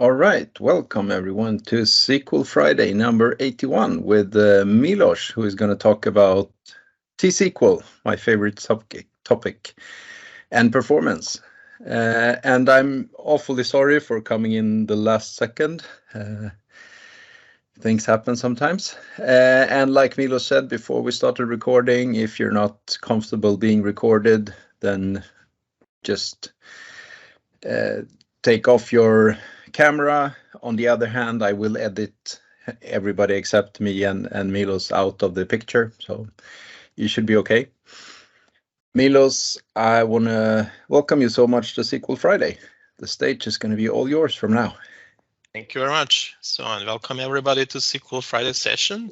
All right, welcome everyone to SQL Friday number 81 with Milos, who is going to talk about t-sql, my favorite topic, and performance. And I'm awfully sorry for coming in the last second. Things happen sometimes. And like Milos said before we started recording, if you're not comfortable being recorded, then just take off your camera. On the other hand, I will edit everybody except me and Milos out of the picture, so you should be okay. Milos, I want to welcome you so much to SQL Friday. The stage is going to be all yours from now. Thank you very much. So, and welcome everybody to SQL Friday session.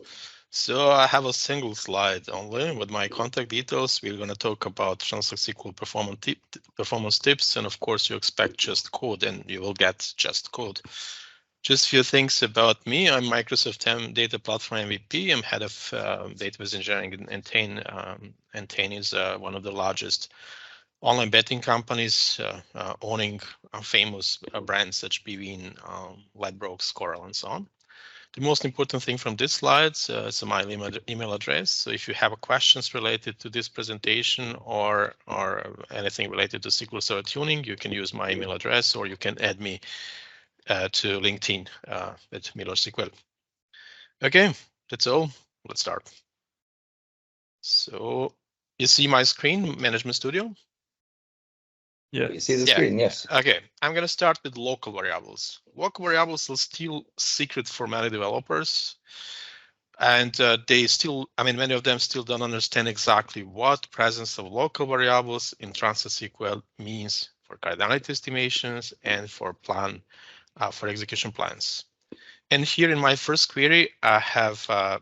So I have a single slide only with my contact details. We're going to talk about Transact-SQL performance tips, and of course you expect just code, and you will get just code. Just a few things about me. I'm Microsoft Data Platform MVP. I'm head of database engineering in Entain. Entain is one of the largest online betting companies owning famous brands such BWin, Ladbrokes, Coral, and so on. The most important thing from this slide is my email address. So if you have questions related to this presentation or anything related to SQL Server tuning, you can use my email address, or you can add me to LinkedIn at Milos SQL. Okay, that's all. Let's start. So you see my screen, Management Studio? Yeah, you see the screen, yes. Okay, I'm going to start with local variables. Local variables are still secret for many developers. And they still, many of them still don't understand exactly what presence of local variables in Transact-SQL means for cardinality estimations and for execution plans. And here in my first query, I have a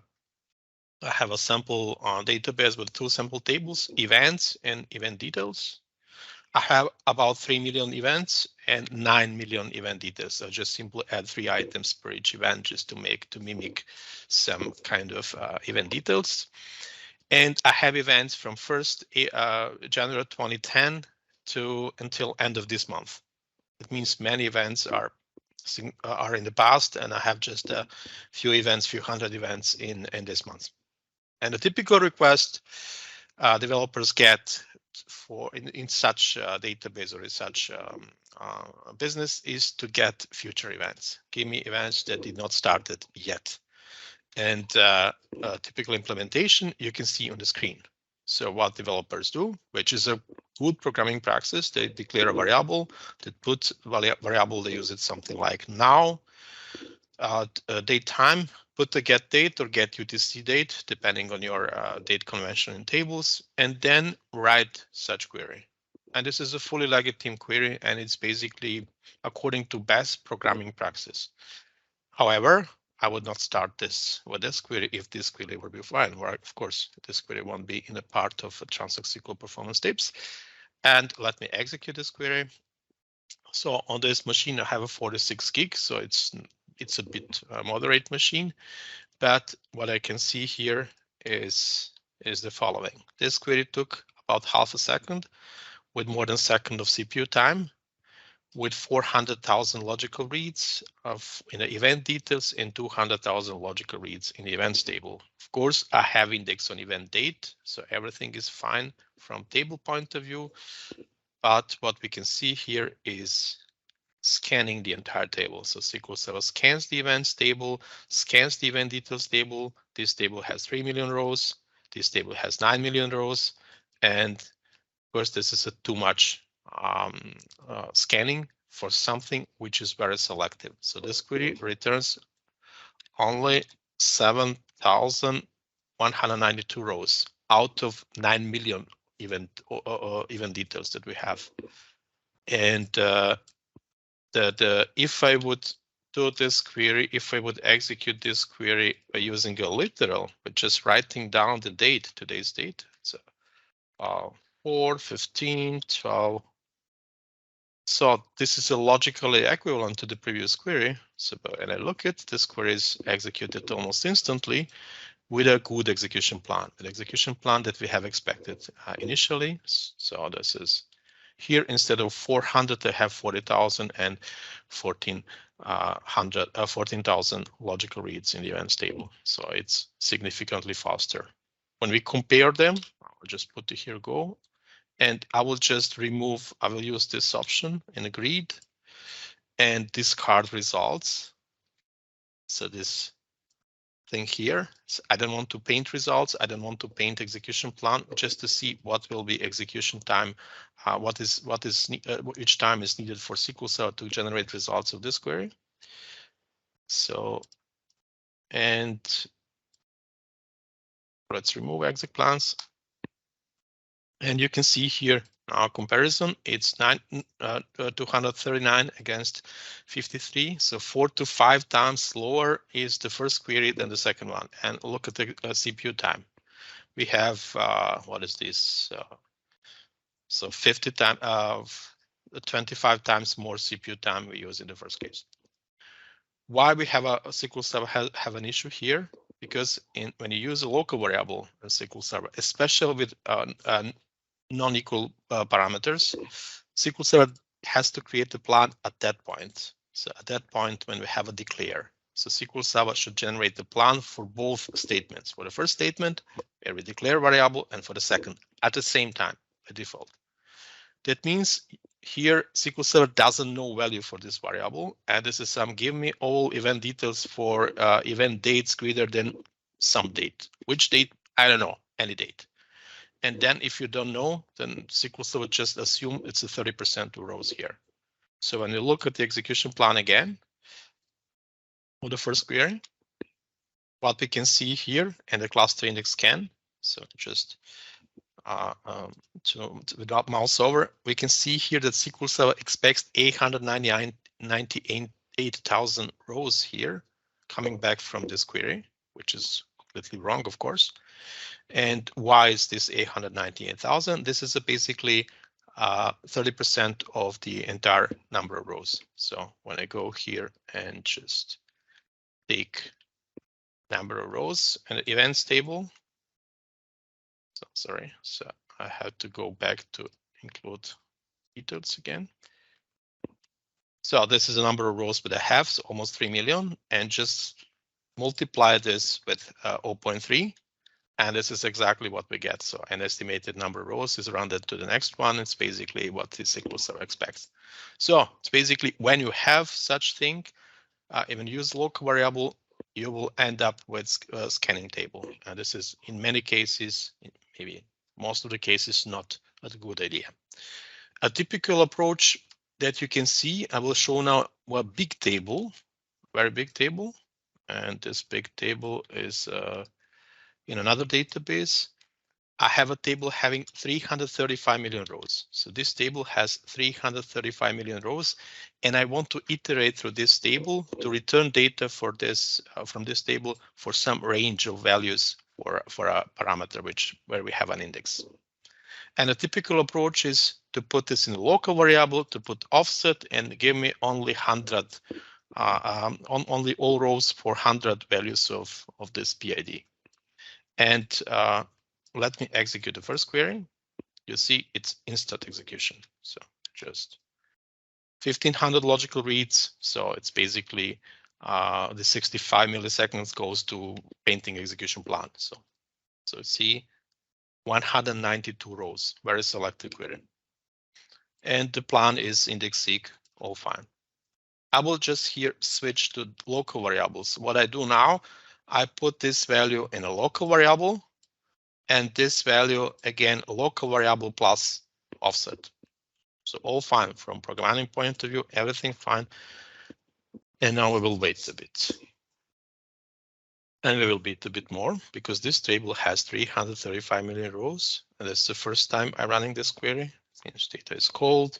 sample database with two sample tables, events and event details. I have about 3 million events and 9 million event details. So just simply add 3 items per each event just to mimic some kind of event details. And I have events from 1st January 2010 until end of this month. It means many events are in the past, and I have just a few hundred events in this month. And a typical request developers get in such database or in such business is to get future events. Give me events that did not started yet. And typical implementation you can see on the screen. So what developers do, which is a good programming practice, they declare a variable that puts variable, they use it something like now, date time, put the get date or get UTC date, depending on your date convention in tables, and then write such query. And this is a fully legitimate query, and it's basically according to best programming practice. However, I would not start this with this query if this query would be fine. Where of course, this query won't be in a part of Transact-SQL performance tips. And let me execute this query. So on this machine, I have a 46 gig, so it's a bit moderate machine, but what I can see here is the following. This query took about half a second with more than a second of CPU time, with 400,000 logical reads in the event details and 200,000 logical reads in the events table. Of course, I have index on event date, so everything is fine from table point of view. But what we can see here is scanning the entire table. So SQL Server scans the events table, scans the event details table. This table has 3 million rows. This table has 9 million rows. And of course, this is too much scanning for something which is very selective. So this query returns only 7,192 rows out of 9 million event details that we have. And if I would do this query, if I would execute this query by using a literal, but just writing down the date, today's date, so 4/15/12. So this is a logically equivalent to the previous query. So and I look at this query is executed almost instantly with a good execution plan, an execution plan that we have expected initially. So this is Here, instead of 400, I have 40,000 and 14,000 logical reads in the events table. So it's significantly faster. When we compare them, I'll just put it here, go, and I will just remove, I will use this option in the grid and discard results. So this thing here, so I don't want to paint results. I don't want to paint execution plan, just to see what will be execution time, which time is needed for SQL Server to generate results of this query. So, and let's remove exec plans. And you can see here our comparison, it's 239 against 53. So 4 to 5 times slower is the first query than the second one. And look at the CPU time. We have, what is this? So 50 times, 25 times more CPU time we use in the first case. Why we have a SQL Server have an issue here? Because when you use a local variable in SQL Server, especially with non-equal parameters, SQL Server has to create the plan at that point. So at that point, when we have a declare, so SQL Server should generate the plan for both statements. For the first statement, where we declare variable, and for the second, at the same time, by default. That means here SQL Server doesn't know value for this variable, and this is some give me all event details for event dates greater than some date. Which date? I don't know, any date. And then if you don't know, then SQL Server just assume it's a 30% to rows here. So when you look at the execution plan again, for the first query, what we can see here and the cluster index scan, so just without mouse over, we can see here that SQL Server expects 898,000 rows here coming back from this query, which is completely wrong, of course. And why is this 898,000? This is basically 30% of the entire number of rows. So when I go here and just take number of rows and the events table. So sorry, so I have to go back to include details again. So this is the number of rows that I have, so almost 3 million, and just multiply this with 0.3. And this is exactly what we get. So an estimated number of rows is rounded to the next one. It's basically what the SQL Server expects. So it's basically when you have such thing, even use local variable, you will end up with a scanning table. And this is in many cases, maybe most of the cases, not a good idea. A typical approach that you can see, I will show now a big table, very big table. And this big table is in another database. I have a table having 335 million rows. So this table has 335 million rows, and I want to iterate through this table to return data for this from this table for some range of values for a parameter where we have an index. And a typical approach is to put this in a local variable, to put offset and give me only 100, only all rows for 100 values of this PID. And let me execute the first query. You see it's instant execution. So just 1500 logical reads. So it's basically the 65 milliseconds goes to painting execution plan. So see 192 rows, very selective query. And the plan is index seek, all fine. I will just here switch to local variables. What I do now, I put this value in a local variable. And this value, again, local variable plus offset. So all fine from programming point of view, everything fine. And now we will wait a bit. And we will wait a bit more because this table has 335 million rows. And that's the first time I'm running this query. Since data is cold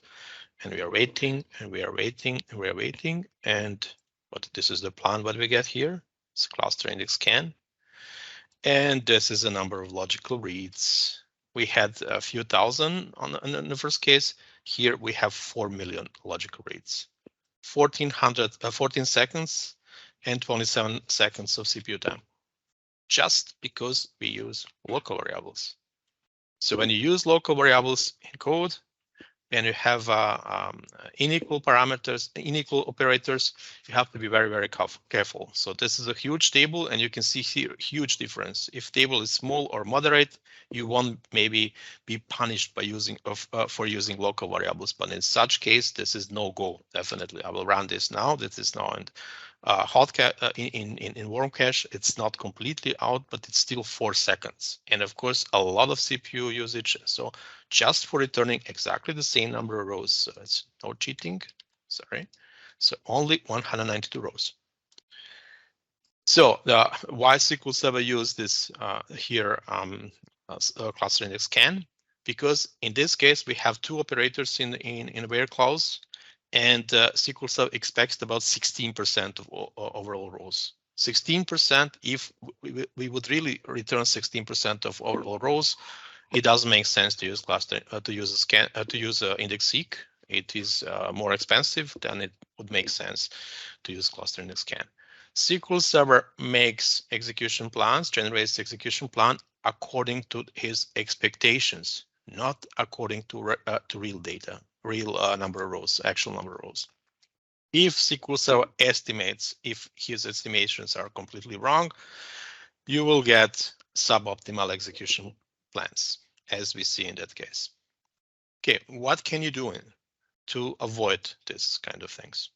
and we are waiting and we are waiting and we are waiting. And this is the plan what we get here. It's cluster index scan. And this is the number of logical reads. We had a few thousand in the first case. Here we have 4 million logical reads. 14 seconds and 27 seconds of CPU time. Just because we use local variables. So when you use local variables in code, when you have unequal parameters, unequal operators, you have to be very, very careful. So this is a huge table, and you can see here huge difference. If table is small or moderate, you won't maybe be punished by using for using local variables. But in such case, this is no go. Definitely, I will run this now. This is now in warm cache. It's not completely out, but it's still 4 seconds. And of course, a lot of CPU usage. So just for returning exactly the same number of rows. So it's no cheating. Sorry. So only 192 rows. So why SQL Server use this here cluster index scan? Because in this case, we have 2 operators in where clause. And SQL Server expects about 16% of overall rows. 16%. If we would really return 16% of overall rows, it doesn't make sense to use cluster to use a scan to use index seek. It is more expensive than it would make sense to use cluster index scan. SQL Server makes execution plans, generates execution plan according to his expectations, not according to real data. Real number of rows, actual number of rows. If SQL Server estimates, if his estimations are completely wrong, you will get suboptimal execution plans, as we see in that case. Okay, what can you do to avoid this kind of things?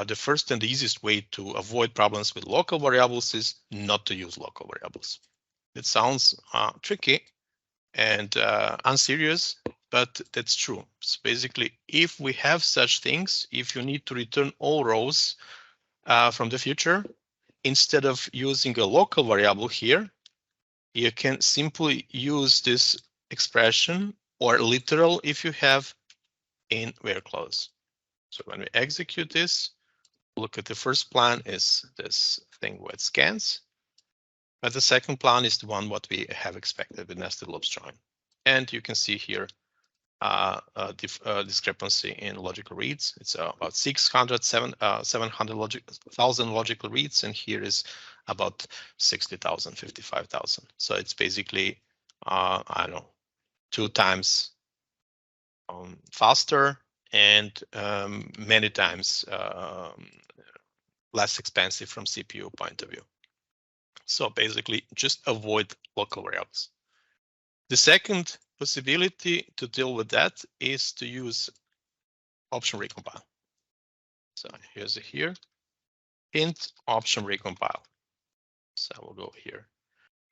The first and the easiest way to avoid problems with local variables is not to use local variables. It sounds tricky and unserious, but that's true. So basically, if we have such things, if you need to return all rows from the future, instead of using a local variable here, you can simply use this expression or literal if you have in where clause. So when we execute this, look at the first plan is this thing where it scans, but the second plan is the one what we have expected with nested loops join. And you can see here discrepancy in logical reads. It's about 700,000 logical reads, and here is about 60,000, 55,000. So it's basically, I don't know, 2 times faster and many times less expensive from CPU point of view. So basically, just avoid local variables. The second possibility to deal with that is to use option recompile. So here's here, int option recompile. So I will go here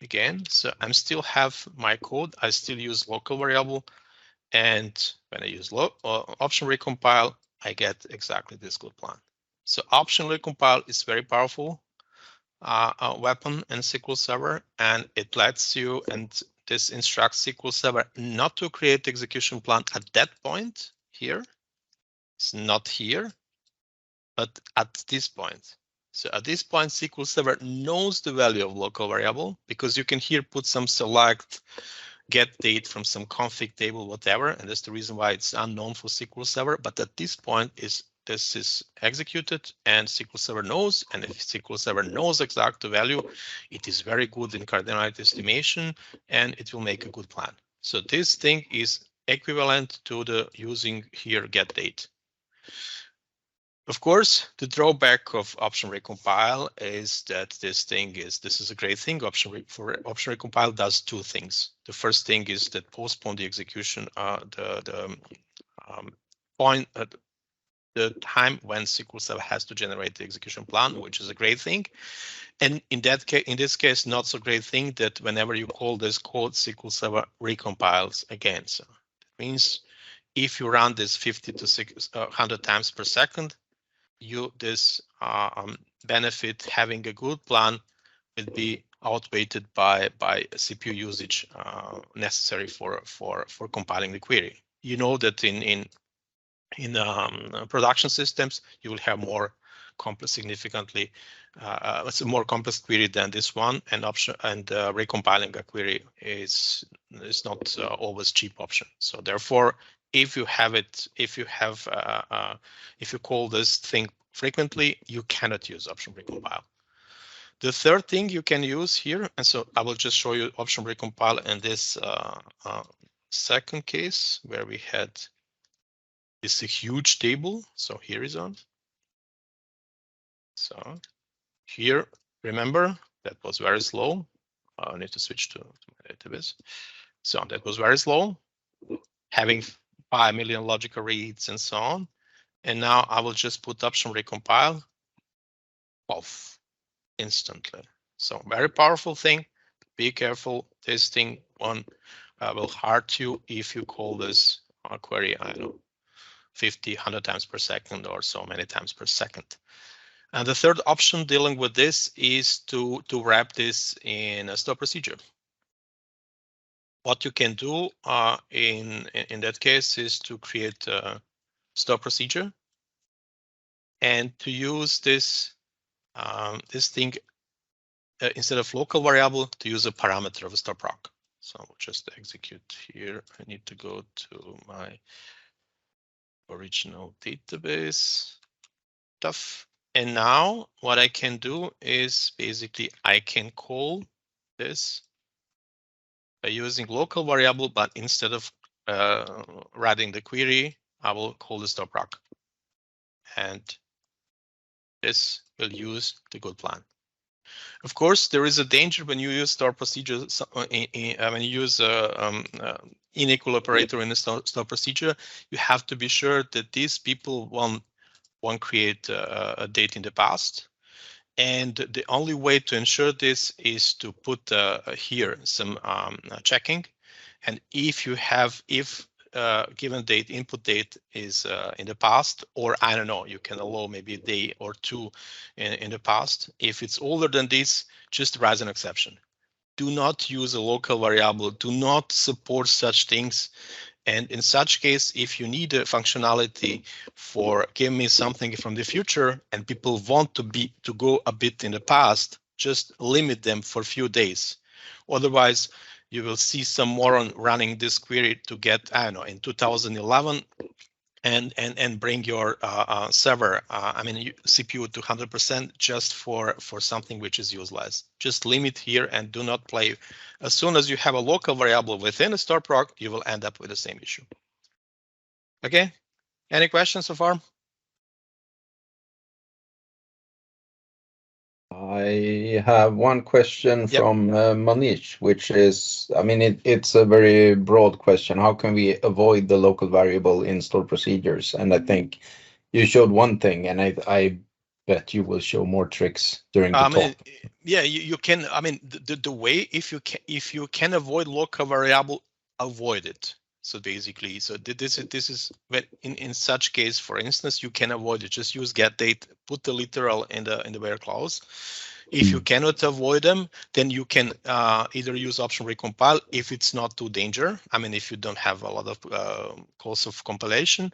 again. So I'm still have my code. I still use local variable, and when I use option recompile, I get exactly this good plan. So option recompile is very powerful weapon in SQL Server, and it lets you and this instructs SQL Server not to create execution plan at that point here. It's not here, but at this point. So at this point, SQL Server knows the value of local variable because you can here put some select, get date from some config table, whatever, and that's the reason why it's unknown for SQL Server. But at this point, this is executed and SQL Server knows, and if SQL Server knows exact value, it is very good in cardinality estimation and it will make a good plan. So this thing is equivalent to the using here get date. Of course, the drawback of option recompile is that this is a great thing. Option recompile does 2 things. The first thing is that postpone the execution, the time when SQL Server has to generate the execution plan, which is a great thing. And in this case, not so great thing that whenever you call this code, SQL Server recompiles again. So that means if you run this 50 to 600 times per second, this benefit having a good plan will be outweighed by CPU usage necessary for compiling the query. You know that in production systems, you will have more complex, significantly, it's a more complex query than this one, and recompiling a query is not always cheap option. So therefore, if you call this thing frequently, you cannot use option recompile. The third thing you can use here, and so I will just show you option recompile in this second case where we had this huge table. So here is on. So here, remember that was very slow. I need to switch to my database. So that was very slow, having 5 million logical reads and so on. And now I will just put option recompile off instantly. So very powerful thing. Be careful. This thing one will hurt you if you call this query, I don't know, 50, 100 times per second or so many times per second. And the third option dealing with this is to wrap this in a store procedure. What you can do in that case is to create a store procedure and to use this this thing instead of local variable to use a parameter of a store proc. So I'll just execute here. I need to go to my original database stuff. And now what I can do is basically I can call this by using local variable, but instead of writing the query, I will call the store proc. And this will use the good plan. Of course, there is a danger when you use store procedure, when you use unequal operator in the store procedure, you have to be sure that these people won't create a date in the past. And the only way to ensure this is to put here some checking. And if you have, given date, input date is in the past, or I don't know, you can allow maybe a day or two in the past. If it's older than this, just raise an exception. Do not use a local variable. Do not support such things. And in such case, if you need a functionality for give me something from the future and people want to go a bit in the past, just limit them for a few days. Otherwise, you will see some moron running this query to get, I don't know, in 2011 and bring your server, CPU to 100% just for something which is useless. Just limit here and do not play. As soon as you have a local variable within a store proc, you will end up with the same issue. Okay, any questions so far? I have one question from Manish, which is, it's a very broad question. How can we avoid the local variable in store procedures? And I think you showed one thing, and I bet you will show more tricks during the talk. Yeah, you can. The way if you can avoid local variable, avoid it. So basically, this is when in such case, for instance, you can avoid it. Just use get date, put the literal in the where clause. If you cannot avoid them, then you can either use option recompile if it's not too danger. If you don't have a lot of calls of compilation,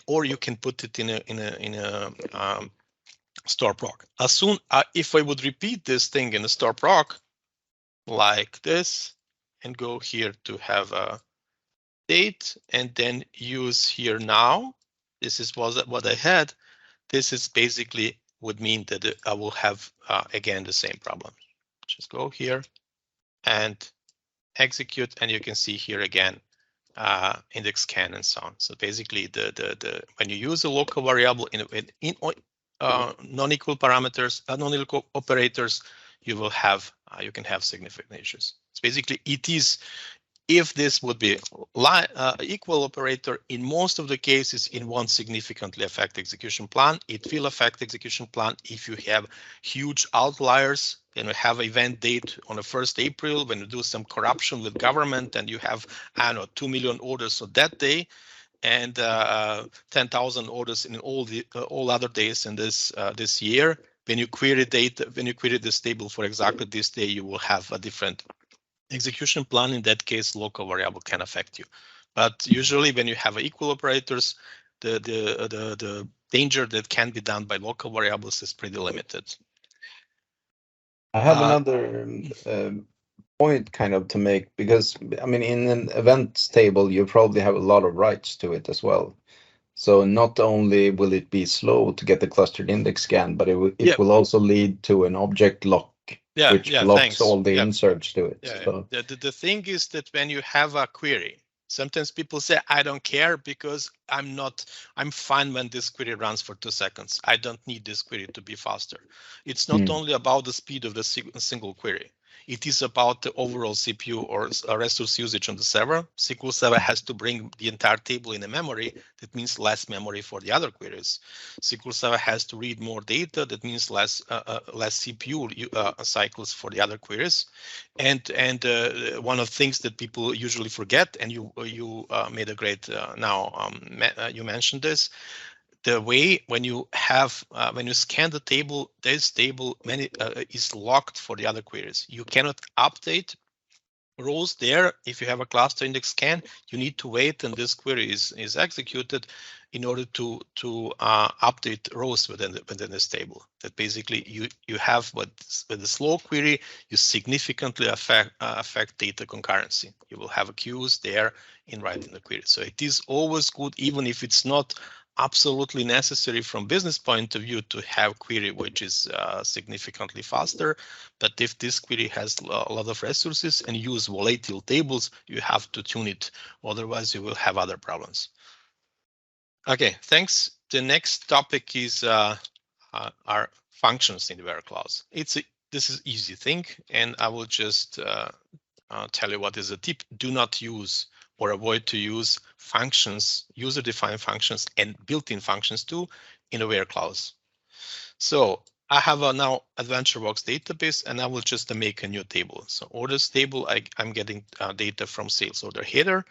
or you can put it in a store proc. As soon if I would repeat this thing in a store proc like this and go here to have a date and then use here now, this is what I had. This is basically would mean that I will have again the same problem. Just go here and execute, and you can see here again index scan and so on. So basically, the when you use a local variable in non-equal parameters, non-equal operators, you will have you can have significant issues. It's basically it is. If this would be equal operator, in most of the cases, it won't significantly affect execution plan. It will affect execution plan if you have huge outliers and you have event date on the 1st April when you do some corruption with government and you have, I don't know, 2 million orders on that day and 10,000 orders in all other days in this year. When you query data, when you query this table for exactly this day, you will have a different execution plan. In that case, local variable can affect you. But usually when you have equal operators, the danger that can be done by local variables is pretty limited. I have another point kind of to make, because in an events table, you probably have a lot of writes to it as well. So not only will it be slow to get the clustered index scan, but it will also lead to an object lock. Which blocks all the inserts to it. The thing is that when you have a query, Sometimes people say, I don't care because I'm fine when this query runs for 2 seconds. I don't need this query to be faster. It's not only about the speed of the single query. It is about the overall CPU or resource usage on the server. SQL Server has to bring the entire table in a memory. That means less memory for the other queries. SQL Server has to read more data. That means less CPU cycles for the other queries. And one of the things that people usually forget, and you made a great you mentioned this, the way when you have when you scan the table, this table is locked for the other queries. You cannot update rows there. If you have a cluster index scan, you need to wait and this query is executed in order to update rows within this table. That basically you have with the slow query, you significantly affect data concurrency. You will have queues there in writing the query. So it is always good, even if it's not absolutely necessary from business point of view, to have query which is significantly faster. But if this query has a lot of resources and use volatile tables, you have to tune it. Otherwise, you will have other problems. Okay, thanks. The next topic is our functions in the where clause. This is easy thing, and I will just tell you what is a tip. Do not use or avoid to use functions, user-defined functions and built-in functions too in a where clause. So I have a now AdventureWorks database, and I will just make a new table. So orders table, I'm getting data from sales order header.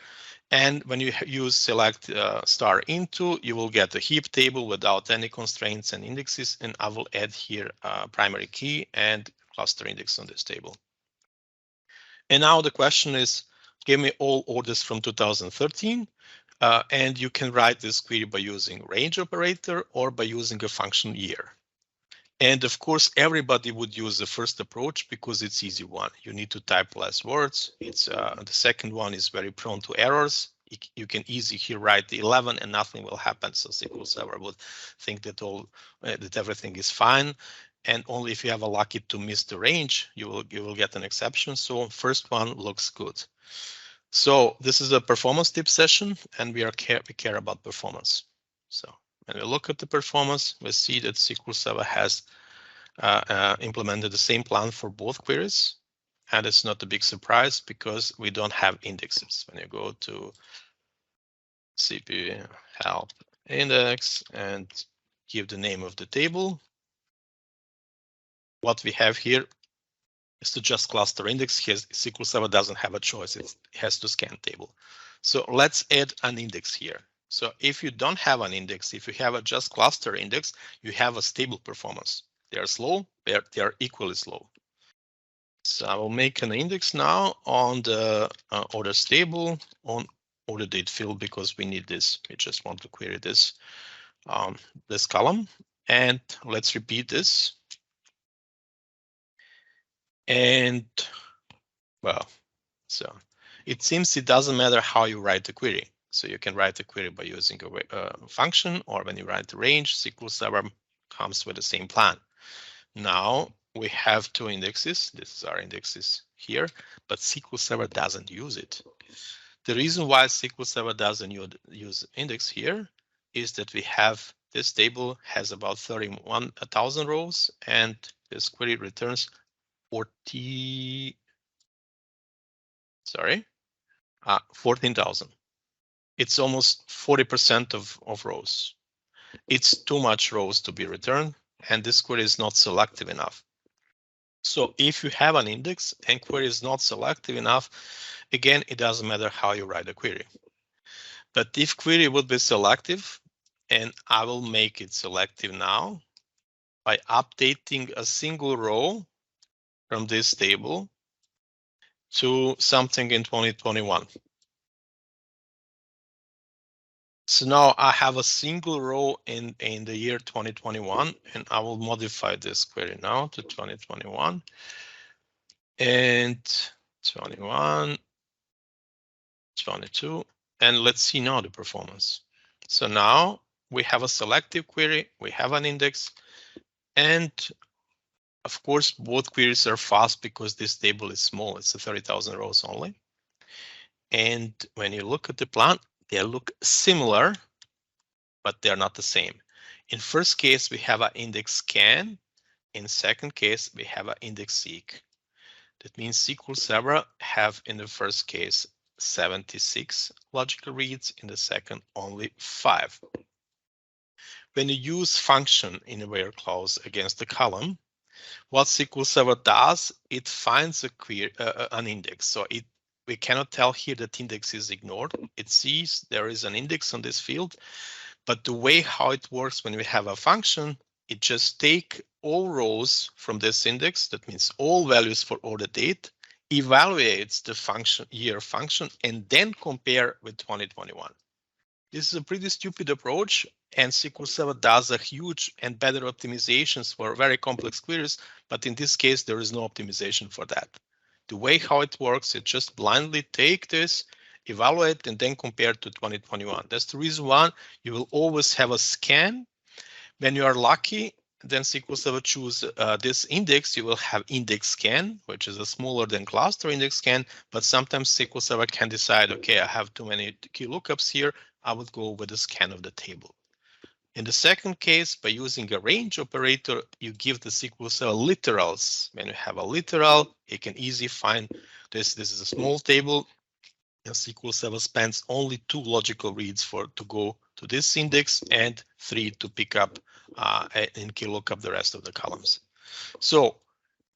And when you use select star into, you will get a heap table without any constraints and indexes. And I will add here a primary key and cluster index on this table. And now the question is, give me all orders from 2013. And you can write this query by using range operator or by using a function year. And of course, everybody would use the first approach because it's easy one. You need to type less words. It's the second one is very prone to errors. You can easily here write the 11 and nothing will happen. So SQL Server would think that that everything is fine. And only if you have a lucky to miss the range, you will get an exception. So first one looks good. So this is a performance tip session, and we care about performance. So when we look at the performance, we see that SQL Server has implemented the same plan for both queries. And it's not a big surprise because we don't have indexes. When you go to CPU help index and give the name of the table, what we have here is to just cluster index. SQL Server doesn't have a choice. It has to scan table. So let's add an index here. So if you don't have an index, if you have a just cluster index, you have a stable performance. They are slow, they are equally slow. So I will make an index now on the orders table on order date field because we need this. We just want to query this this column, and let's repeat this. And well, so it seems it doesn't matter how you write the query. So you can write the query by using a function, or when you write the range, SQL Server comes with the same plan. Now we have two indexes. This is our indexes here, but SQL Server doesn't use it. The reason why SQL Server doesn't use index here is that we have this table has about 31,000 rows, and this query returns 14,000. It's almost 40% of rows. It's too much rows to be returned, and this query is not selective enough. So if you have an index and query is not selective enough, again, it doesn't matter how you write a query. But if query would be selective, and I will make it selective now by updating a single row from this table to something in 2021. So now I have a single row in the year 2021, and I will modify this query now to 2021 and 21, 22, and let's see now the performance. So now we have a selective query, we have an index, and of course both queries are fast because this table is small, it's a 30,000 rows only. And when you look at the plan, they look similar, but they're not the same. In first case, we have an index scan. In second case, we have an index seek. That means SQL Server have in the first case 76 logical reads, in the second only 5. When you use function in a where clause against the column, what SQL Server does, it finds a query, an index. So we cannot tell here that index is ignored. It sees there is an index on this field, but the way how it works when we have a function, it just take all rows from this index, that means all values for order date, evaluates the function year function, and then compare with 2021. This is a pretty stupid approach, and SQL Server does a huge and better optimizations for very complex queries, but in this case, there is no optimization for that. The way how it works, it just blindly take this, evaluate, and then compare to 2021. That's the reason why you will always have a scan. When you are lucky, then SQL Server choose this index, you will have index scan, which is a smaller than cluster index scan, but sometimes SQL Server can decide, okay, I have too many key lookups here, I would go with a scan of the table. In the second case, by using a range operator, you give the SQL Server literals. When you have a literal, you can easily find this. This is a small table. And SQL Server spends only 2 logical reads to go to this index and 3 to pick up and look up the rest of the columns. So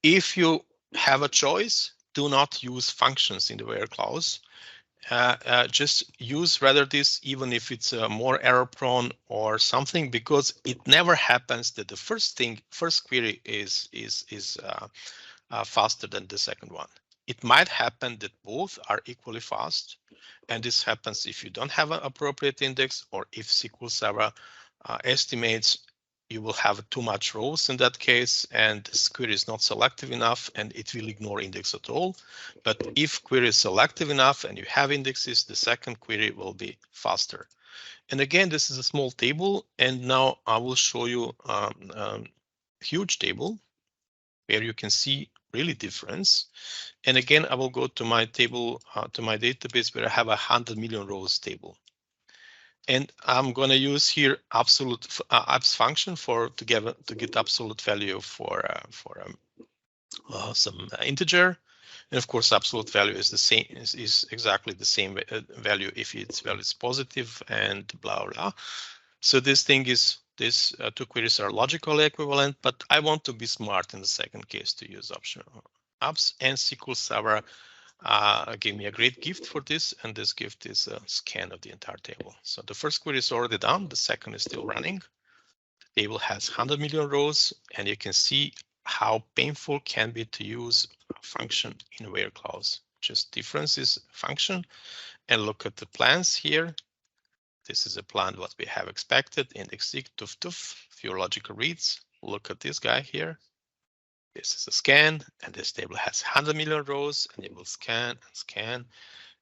if you have a choice, do not use functions in the where clause. Just use rather this, even if it's more error prone or something, because it never happens that the first query is faster than the second one. It might happen that both are equally fast, and this happens if you don't have an appropriate index, or if SQL Server estimates you will have too much rows in that case, and this query is not selective enough, and it will ignore index at all. But if query is selective enough and you have indexes, the second query will be faster. And again, this is a small table, and now I will show you huge table where you can see really difference. And again, I will go to my table, to my database where I have 100 million rows table. And I'm going to use here absolute abs function to get absolute value for some integer. And of course, absolute value is the same, is exactly the same value if its value is positive and blah blah. So this thing is these 2 queries are logically equivalent, but I want to be smart in the second case to use optional abs, and SQL Server gave me a great gift for this, and this gift is a scan of the entire table. So the first query is already done, the second is still running. The table has 100 million rows, and you can see how painful can be to use a function in a where clause. Just difference is function, and look at the plans here. This is a plan what we have expected. Index seek, tuf tuf, few logical reads. Look at this guy here. This is a scan, and this table has 100 million rows, and it will scan and scan.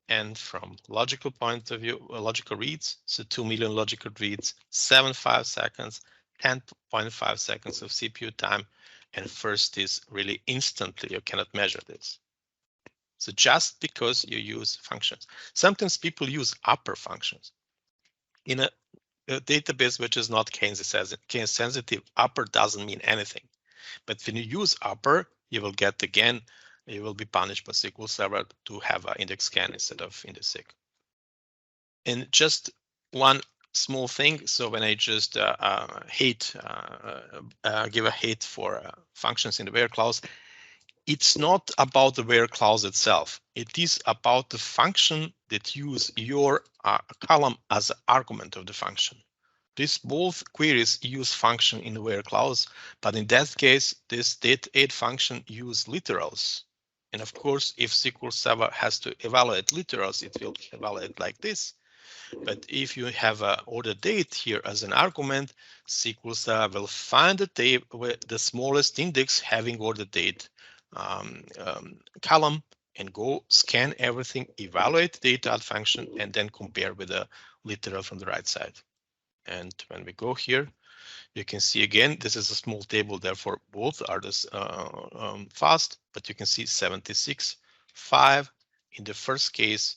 And from logical point of view, logical reads, so 2 million logical reads, 7.5 seconds, 10.5 seconds of CPU time, and first is really instantly. You cannot measure this. So just because you use functions, sometimes people use upper functions. In a database which is not case sensitive, upper doesn't mean anything. But when you use upper, you will get again, you will be punished by SQL Server to have an index scan instead of index seek. And just one small thing. So when I just give a hate for functions in the where clause, it's not about the where clause itself. It is about the function that use your column as an argument of the function. These both queries use function in the where clause, but in that case, this date8 function use literals. And of course, if SQL Server has to evaluate literals, it will evaluate like this. But if you have an order date here as an argument, SQL Server will find the table with the smallest index having order date column and go scan everything, evaluate the data function, and then compare with the literal from the right side. And when we go here, you can see again, this is a small table, therefore both are this fast, but you can see 76.5 in the first case,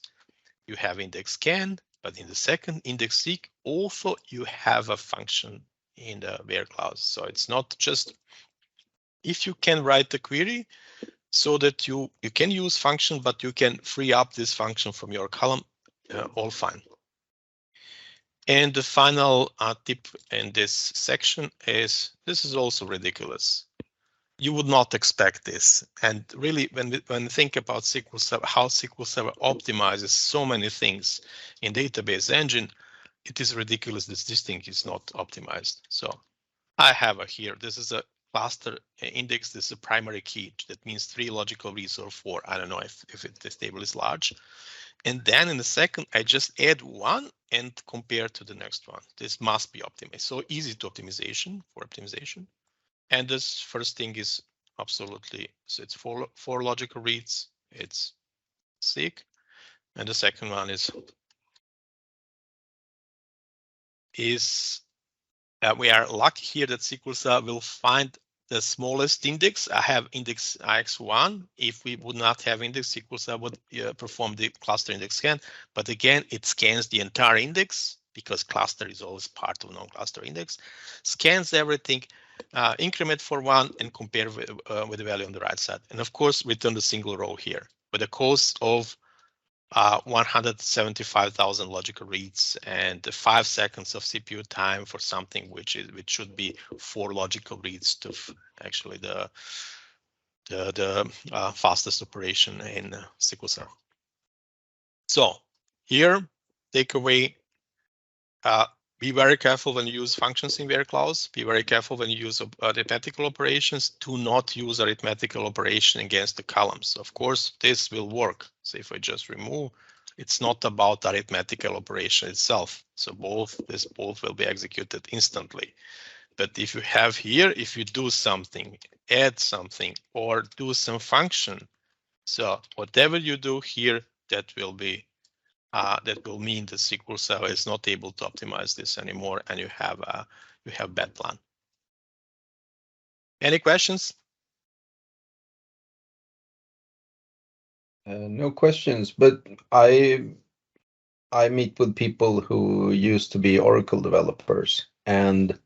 you have index scan, but in the second index seek, also you have a function in the where clause. So it's not just if you can write the query so that you can use function, but you can free up this function from your column, all fine. And the final tip in this section is, this is also ridiculous. You would not expect this. And really, when we think about SQL Server, how SQL Server optimizes so many things in database engine, it is ridiculous that this thing is not optimized. So I have here, this is a cluster index. This is a primary key. That means 3 logical reads or 4. I don't know if this table is large. And then in the second, I just add 1 and compare to the next one. This must be optimized. So easy to optimization for optimization. And this first thing is absolutely, so it's 4 logical reads, it's seek. And the second one is we are lucky here that SQL Server will find the smallest index. I have index x1. If we would not have index, SQL Server would perform the cluster index scan. But again, it scans the entire index because cluster is always part of non-cluster index, scans everything, increment for 1 and compare with the value on the right side. And of course, return the single row here with a cost of 175,000 logical reads and 5 seconds of CPU time for something which should be 4 logical reads to actually the fastest operation in SQL Server. So here, takeaway: be very careful when you use functions in where clause. Be very careful when you use arithmetical operations. Do not use arithmetical operation against the columns. Of course, this will work. So if I just remove, it's not about arithmetical operation itself. So both will be executed instantly. But if you have here, if you do something, add something, or do some function, so whatever you do here, that will be that will mean the SQL Server is not able to optimize this anymore, and you have bad plan. Any questions? No questions, but I meet with people who used to be Oracle developers, and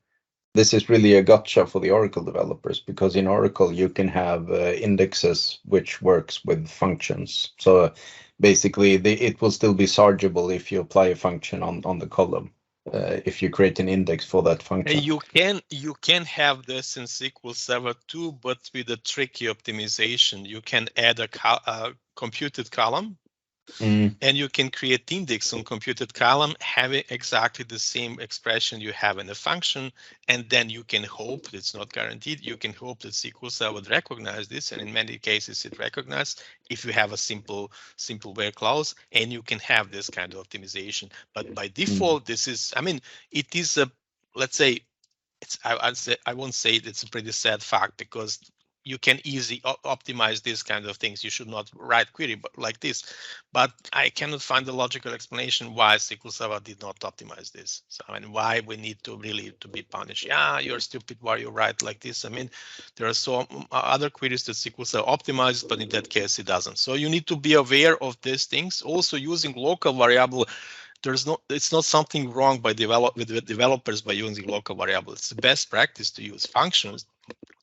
this is really a gotcha for the Oracle developers, because in Oracle you can have indexes which works with functions. So basically it will still be sargeable if you apply a function on the column, if you create an index for that function. You can have this in SQL Server too, but with a tricky optimization. You can add a computed column. And you can create index on computed column having exactly the same expression you have in the function, and then you can hope, it's not guaranteed, you can hope that SQL Server would recognize this, and in many cases it recognizes if you have a simple where clause, and you can have this kind of optimization. But by default, this is, I mean, it is a, let's say, it's, I won't say it's a pretty sad fact, because you can easily optimize these kind of things. You should not write query but like this, but I cannot find a logical explanation why SQL Server did not optimize this. So I mean, why we need to really to be punished? Yeah, you're stupid. Why you write like this? I mean, there are so other queries that SQL Server optimizes, but in that case it doesn't. So you need to be aware of these things. Also, using local variable. It's not something wrong with developers by using local variables. It's the best practice to use functions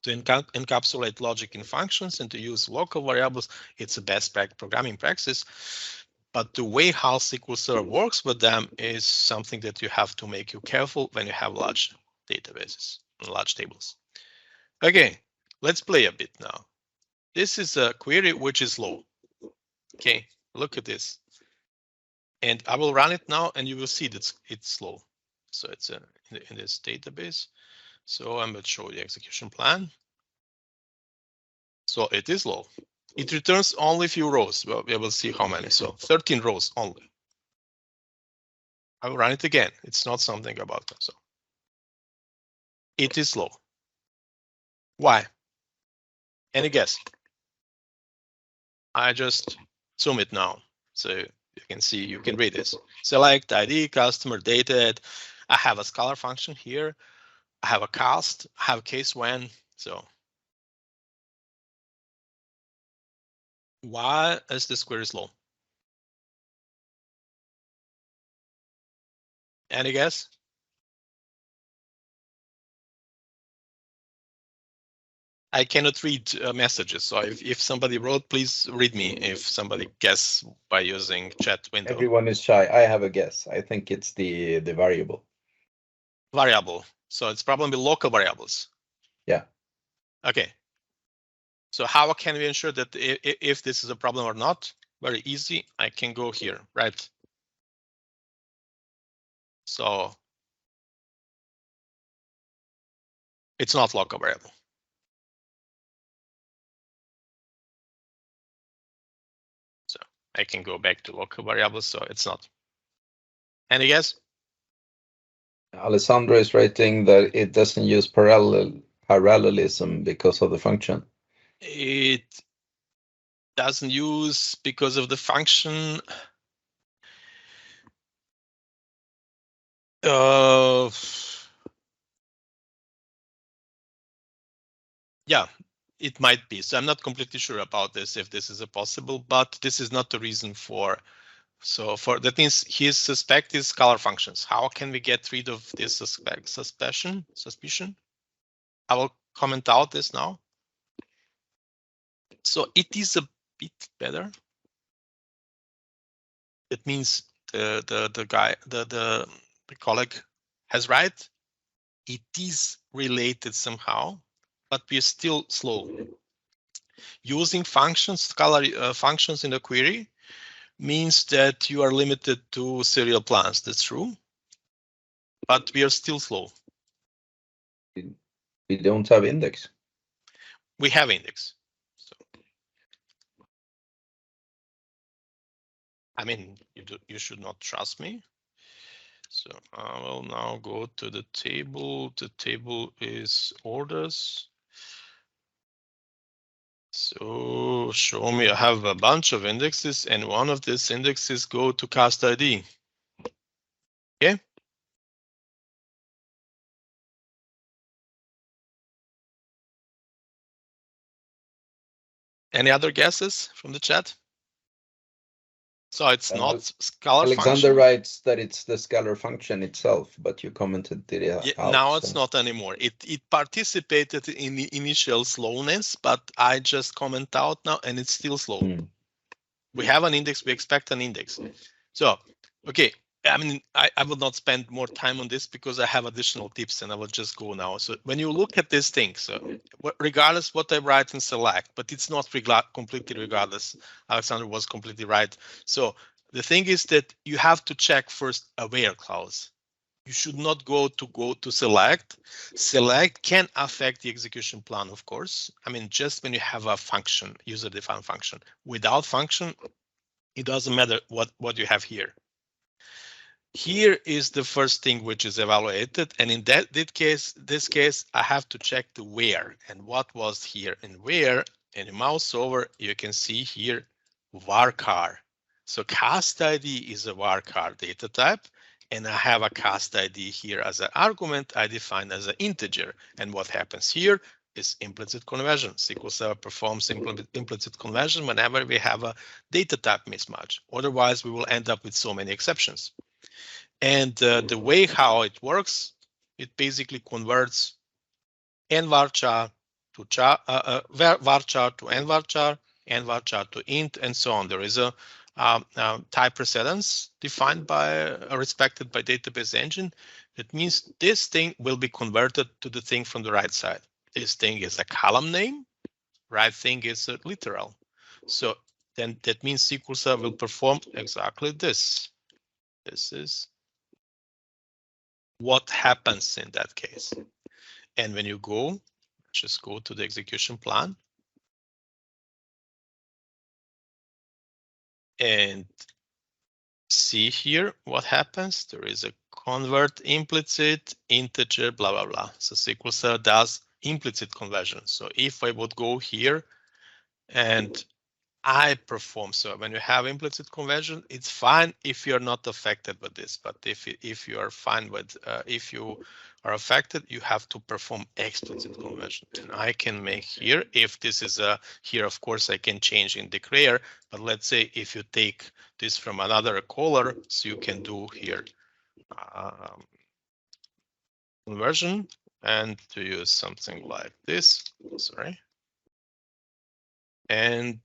to encapsulate logic in functions, and to use local variables. It's the best programming practice. But the way how SQL Server works with them is something that you have to make you careful when you have large databases and large tables. Okay, let's play a bit now. This is a query which is low. Okay, look at this. And I will run it now, and you will see that it's slow. So it's in this database. So I'm going to show the execution plan. So it is low. It returns only a few rows. Well, we will see how many. So 13 rows only. I will run it again. It's not something about them. So it is slow. Why? Any guess? I just zoom it now, so you can see, you can read this. Select ID, customer, data. I have a scalar function here. I have a cast. I have case when. So why is this query slow? Any guess? I cannot read messages, so if somebody wrote, please read me if somebody guess by using chat window. Everyone is shy. I have a guess. I think it's the variable. Variable. So it's probably local variables. Yeah. Okay. So how can we ensure that if this is a problem or not? Very easy. I can go here, right? So it's not local variable. So I can go back to local variables, so it's not. Any guess? Alessandro is writing that it doesn't use parallelism because of the function. It doesn't use because of the function. Yeah, it might be. So I'm not completely sure about this, if this is a possible, but this is not the reason for. So for that means his suspect is scalar functions. How can we get rid of this suspicion? I will comment out this now. So it is a bit better. It means the colleague has right. It is related somehow, but we're still slow. Using functions, scalar functions in a query means that you are limited to serial plans. That's true, but we are still slow. We don't have index. We have index. So, I mean, you should not trust me. So I will now go to the table. The table is orders. So show me, I have a bunch of indexes and one of these indexes go to cast ID. Okay. Any other guesses from the chat? So it's not scalar Alexander function. writes that it's the scalar function itself, but you commented it out. Yeah, now it's not anymore. It participated in the initial slowness, but I just comment out now and it's still slow. We have an index, we expect an index. So, okay, I mean, I will not spend more time on this because I have additional tips and I will just go now. So when you look at this thing, so regardless what I write in select, but it's not completely regardless. Alexander was completely right. So the thing is that you have to check first a where clause. You should not go to select. Select can affect the execution plan, of course. I mean, just when you have a function, user-defined function. Without function, it doesn't matter what you have here. Here is the first thing which is evaluated, and in this case, I have to check the where and what was here and where. And you mouse over, you can see here varchar. So cast ID is a varchar data type. And I have a cast ID here as an argument I define as an integer. And what happens here is implicit conversion. SQL Server performs implicit conversion whenever we have a data type mismatch. Otherwise, we will end up with so many exceptions. And the way how it works, it basically converts nvarchar to varchar to nvarchar to int, and so on. There is a type precedence defined by respected by database engine. That means this thing will be converted to the thing from the right side. This thing is a column name, right thing is a literal. So then that means SQL Server will perform exactly this. This is what happens in that case. And when you go, just go to the execution plan. And see here what happens. There is a convert implicit integer, blah, blah, blah. So SQL Server does implicit conversion. So if I would go here and I perform, so when you have implicit conversion, it's fine if you're not affected by this. But if you are fine with, if you are affected, you have to perform explicit conversion. And I can make here, if this is a, here, of course, I can change in declare, but let's say if you take this from another caller, so you can do here conversion and to use something like this. Sorry. And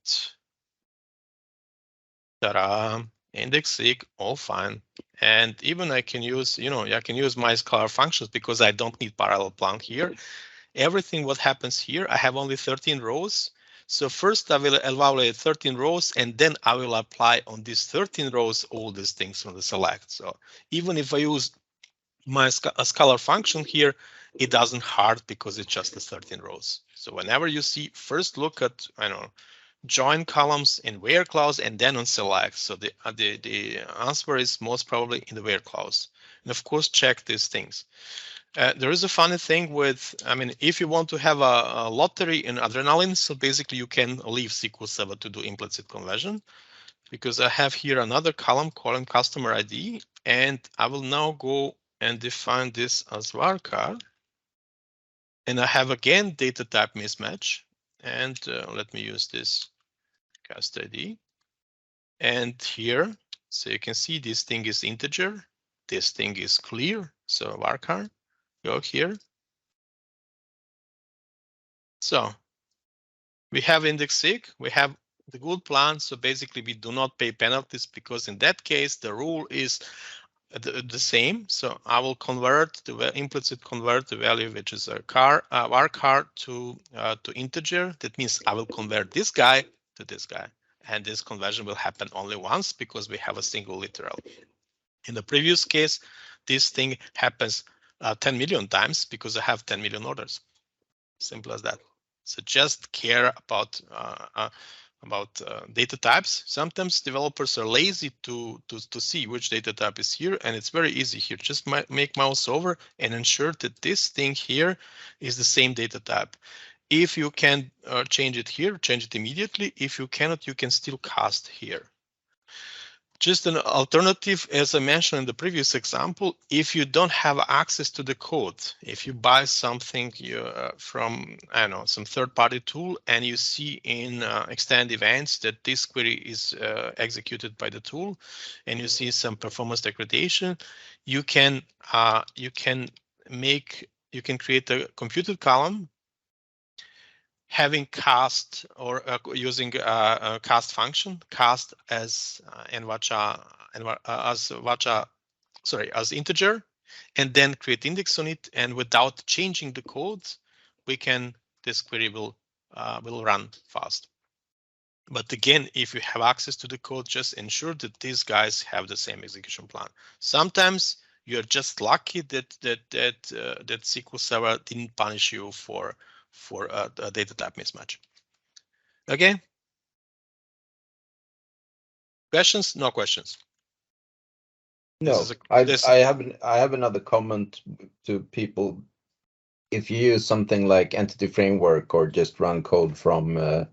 ta-da, index-seq, all fine. And even I can use, I can use my scalar functions because I don't need parallel plan here. Everything what happens here, I have only 13 rows. So first I will evaluate 13 rows and then I will apply on these 13 rows all these things from the select. So even if I use my scalar function here, it doesn't hurt because it's just the 13 rows. So whenever you see, first look at, join columns in where clause and then on select. So the answer is most probably in the where clause. And of course, check these things. There is a funny thing with, if you want to have a lottery in adrenaline, so basically you can leave SQL Server to do implicit conversion, because I have here another column calling customer ID, and I will now go and define this as varchar. And I have again data type mismatch. And let me use this cast ID. And here, so you can see this thing is integer, this thing is clear. So varchar, go here. So we have index-seq, we have the good plan. So basically we do not pay penalties because in that case, the rule is the same. So I will convert the implicit convert the value, which is a varchar to integer. That means I will convert this guy to this guy. And this conversion will happen only once because we have a single literal. In the previous case, this thing happens 10 million times because I have 10 million orders. Simple as that. So just care about data types. Sometimes developers are lazy to see which data type is here, and it's very easy here. Just make mouse over and ensure that this thing here is the same data type. If you can change it here, change it immediately. If you cannot, you can still cast here. Just an alternative, as I mentioned in the previous example, if you don't have access to the code, if you buy something from, some third-party tool and you see in extend events that this query is executed by the tool and you see some performance degradation, you can create a computed column having cast or using a cast function, cast as as integer, and then create index on it. And without changing the code, this query will run fast. But again, if you have access to the code, just ensure that these guys have the same execution plan. Sometimes you're just lucky that SQL Server didn't punish you for a data type mismatch. Okay. Questions? No questions. No, I have another comment to people. If you use something like Entity Framework or just run code from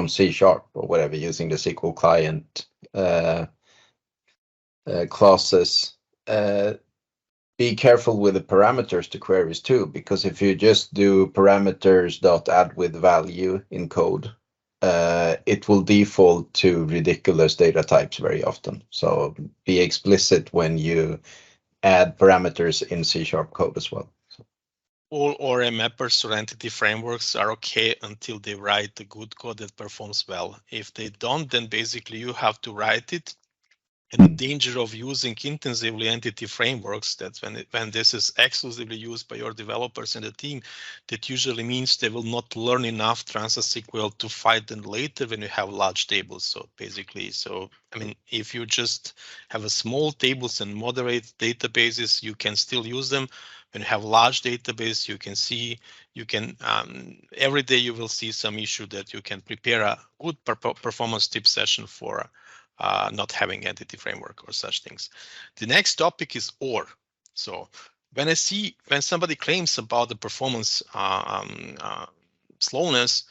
C# or whatever using the SQL client classes, be careful with the parameters to queries too, because if you just do parameters.add with value in code, it will default to ridiculous data types very often. So be explicit when you add parameters in C# code as well. All ORM mappers or entity frameworks are okay until they write the good code that performs well. If they don't, then basically you have to write it. And the danger of using intensively entity frameworks, that's when this is exclusively used by your developers and the team, that usually means they will not learn enough Transact-SQL to fight them later when you have large tables. So basically, if you just have a small tables and moderate databases, you can still use them. When you have large database, every day you will see some issue that you can prepare a good performance tip session for not having entity framework or such things. The next topic is OR. So when somebody claims about the performance slowness,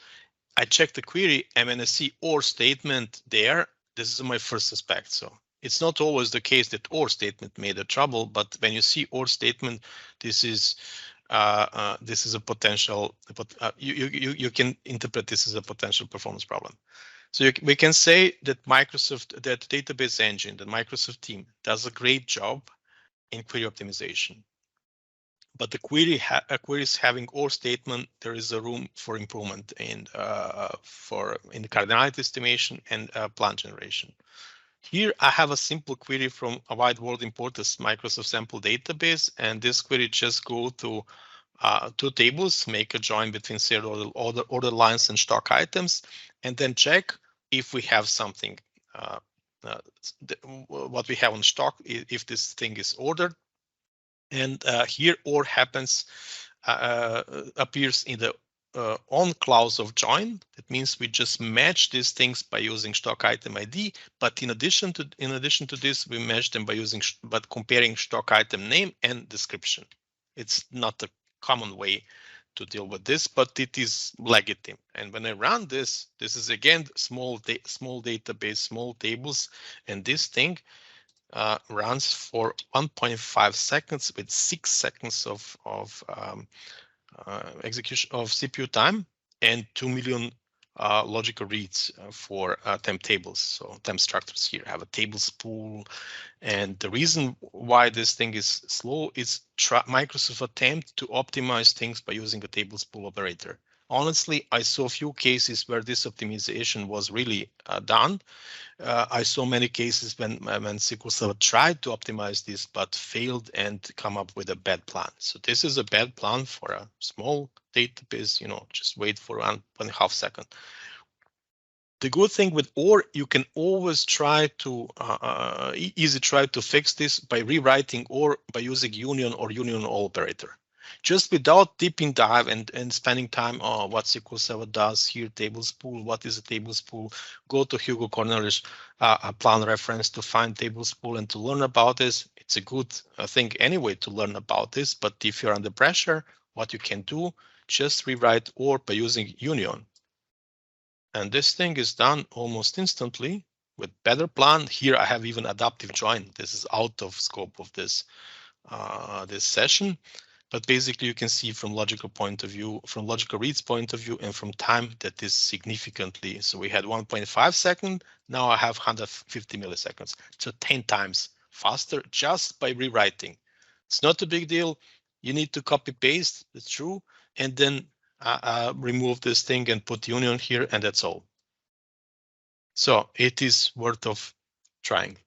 I check the query, and when I see OR statement there, this is my first suspect. So it's not always the case that OR statement made a trouble, but when you see OR statement, this is a potential. You can interpret this as a potential performance problem. So we can say that that database engine, the Microsoft team, does a great job in query optimization. But the queries having OR statement, there is a room for improvement in the cardinality estimation and plan generation. Here I have a simple query from a wide world import as Microsoft sample database, and this query just go to two tables, make a join between serial order lines and stock items, and then check if we have something, what we have on stock, if this thing is ordered. And here OR happens, appears in the on clause of join. That means we just match these things by using stock item ID. But in addition to this, we match them by using comparing stock item name and description. It's not a common way to deal with this, but it is legitimate. And when I run this, this is again small database, small tables, and this thing runs for 1.5 seconds with 6 seconds of execution of CPU time and 2 million logical reads for temp tables. So temp structures here have a tables pool, and the reason why this thing is slow is Microsoft attempt to optimize things by using a tables pool operator. Honestly, I saw a few cases where this optimization was really done. I saw many cases when SQL Server tried to optimize this but failed and come up with a bad plan. So this is a bad plan for a small database, just wait for 1.5 seconds. The good thing with OR, you can always try to try to fix this by rewriting OR by using union or union all operator. Just without deep dive and spending time on what SQL Server does here, tables pool, what is a tables pool, go to Hugo Cornelius plan reference to find tables pool and to learn about this. It's a good thing anyway to learn about this, but if you're under pressure, what you can do, just rewrite OR by using union. And this thing is done almost instantly with better plan. Here I have even adaptive join. This is out of scope of this session. But basically, you can see from logical point of view, from logical reads point of view, and from time that is significantly. So we had 1.5 seconds. Now I have 150 milliseconds. So 10 times faster just by rewriting. It's not a big deal. You need to copy paste. That's true. And then remove this thing and put union here, and that's all. So it is worth of trying.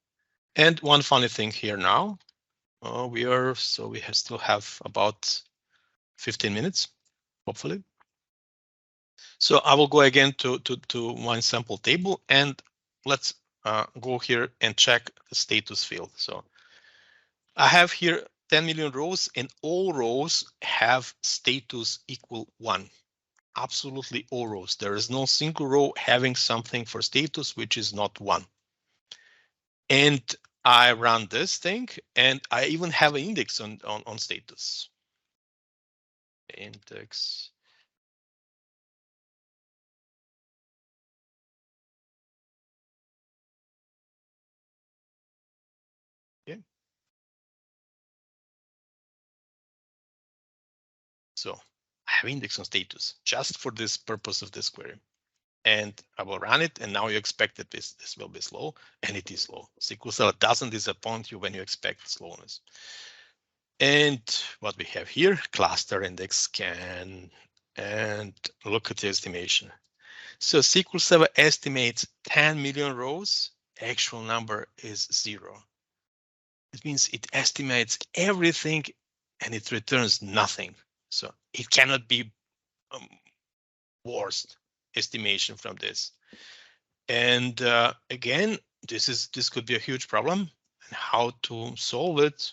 And one funny thing here now. We still have about 15 minutes, hopefully. So I will go again to one sample table, and let's go here and check the status field. So I have here 10 million rows, and all rows have status equal 1. Absolutely all rows. There is no single row having something for status which is not 1. And I run this thing, and I even have an index on status. Index. Okay. So I have index on status just for this purpose of this query. And I will run it, and now you expect that this will be slow, and it is slow. SQL Server doesn't disappoint you when you expect slowness. And what we have here, cluster index scan, and look at the estimation. So SQL Server estimates 10 million rows. Actual number is 0. It means it estimates everything and it returns nothing. So it cannot be worst estimation from this. And again, this could be a huge problem, and how to solve it.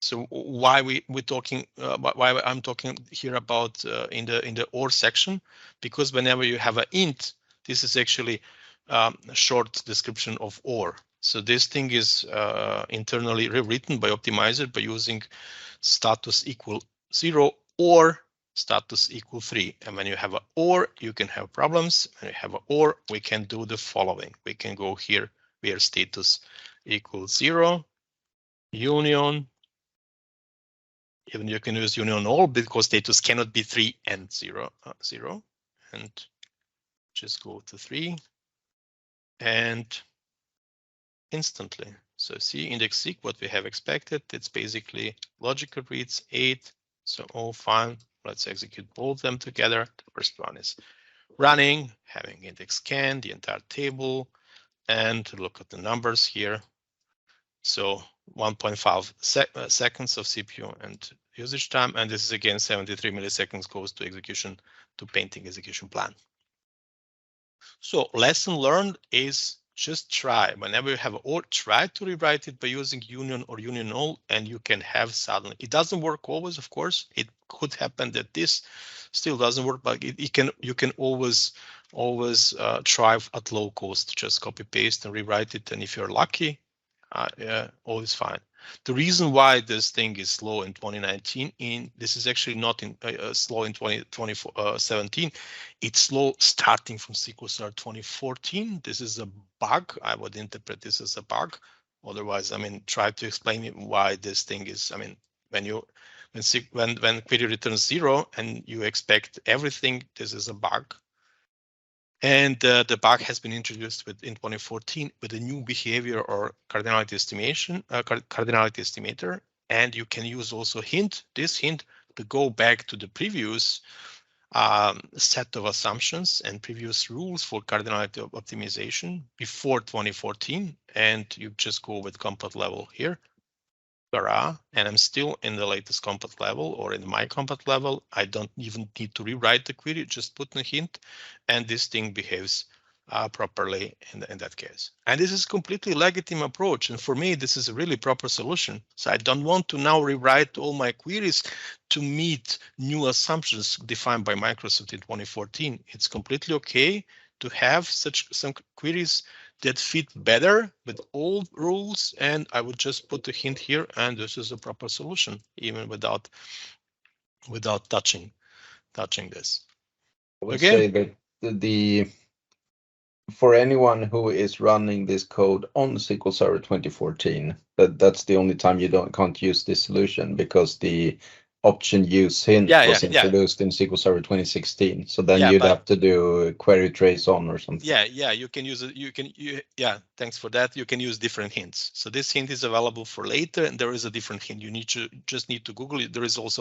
So why we're talking why I'm talking here about in the OR section, because whenever you have an int, this is actually a short description of OR. So this thing is internally rewritten by optimizer by using status equal 0 or status equal 3. And when you have an OR, you can have problems. When you have an OR, we can do the following. We can go here where status equals 0, union. Even you can use union all because status cannot be 3 and 0, 0, and just go to 3 and instantly So see index seek, what we have expected. It's basically logical reads 8. So all fine. Let's execute both of them together. The first one is running, having index scan, the entire table, and look at the numbers here. So 1.5 seconds of CPU and usage time. And this is again 73 milliseconds goes to execution, to painting execution plan. So lesson learned is just try whenever you have, or try to rewrite it by using union or union all, and you can have suddenly. It doesn't work always, of course. It could happen that this still doesn't work, but you can always try at low cost. Just copy paste and rewrite it, and if you're lucky, all is fine. The reason why this thing is slow in 2019, this is actually not in slow in 2017. It's slow starting from SQL Server 2014. This is a bug. I would interpret this as a bug. Otherwise, I mean, try to explain me why this thing is. I mean, when query returns 0 and you expect everything, this is a bug. And the bug has been introduced in 2014 with a new behavior or cardinality estimation, cardinality estimator, and you can use also this hint to go back to the previous set of assumptions and previous rules for cardinality optimization before 2014, and you just go with compat level here. And I'm still in the latest compat level or in my compat level. I don't even need to rewrite the query, just put in a hint, and this thing behaves properly in that case. And this is completely legitimate approach. And for me, this is a really proper solution. So I don't want to now rewrite all my queries to meet new assumptions defined by Microsoft in 2014. It's completely okay to have some queries that fit better with old rules, and I would just put a hint here, and this is a proper solution, even without touching this. I would say that for anyone who is running this code on SQL Server 2014, that's the only time you can't use this solution, because the option use hint was introduced in SQL Server 2016. So then you'd have to do query trace on or something. Yeah, you can use it. Thanks for that. You can use different hints. So this hint is available for later, and there is a different hint. You just need to Google it. There was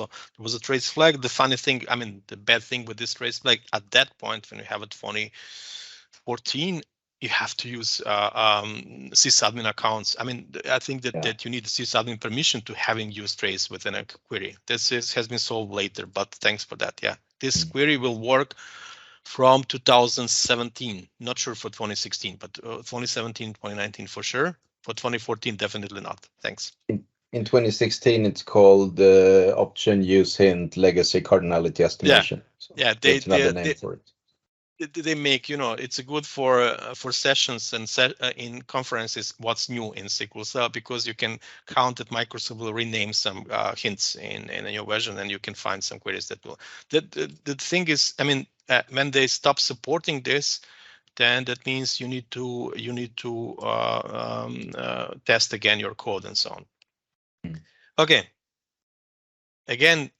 a trace flag. The funny thing, I mean, the bad thing with this trace flag at that point, when you have it 2014, you have to use sysadmin accounts. I mean, I think that you need sysadmin permission to having used trace within a query. This has been solved later, but thanks for that. Yeah, this query will work from 2017. Not sure for 2016, but 2017, 2019 for sure. For 2014, definitely not. Thanks. In 2016, it's called option use hint legacy cardinality estimation. That's another name for it. They make, it's good for sessions and in conferences what's new in SQL Server, because you can count that Microsoft will rename some hints in a new version, and you can find some queries that will. The thing is, I mean, when they stop supporting this, then that means you need to test again your code and so on. Okay. Again,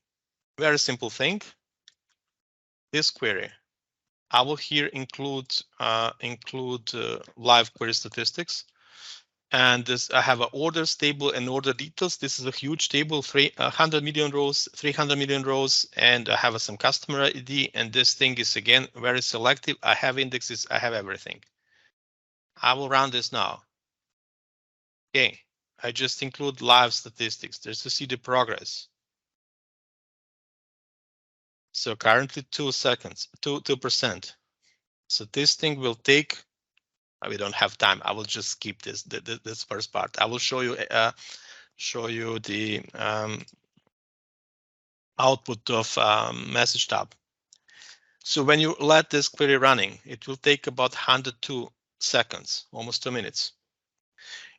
very simple thing. This query. I will here include live query statistics, and this I have an orders table and order details. This is a huge table, 300 million rows, 300 million rows, and I have some customer ID. And this thing is again very selective. I have indexes. I have everything. I will run this now. Okay, I just include live statistics. There's to see the progress. So currently 2%. So this thing will take, we don't have time. I will just skip this first part. I will show you the output of message tab. So when you let this query running, it will take about 102 seconds, almost 2 minutes.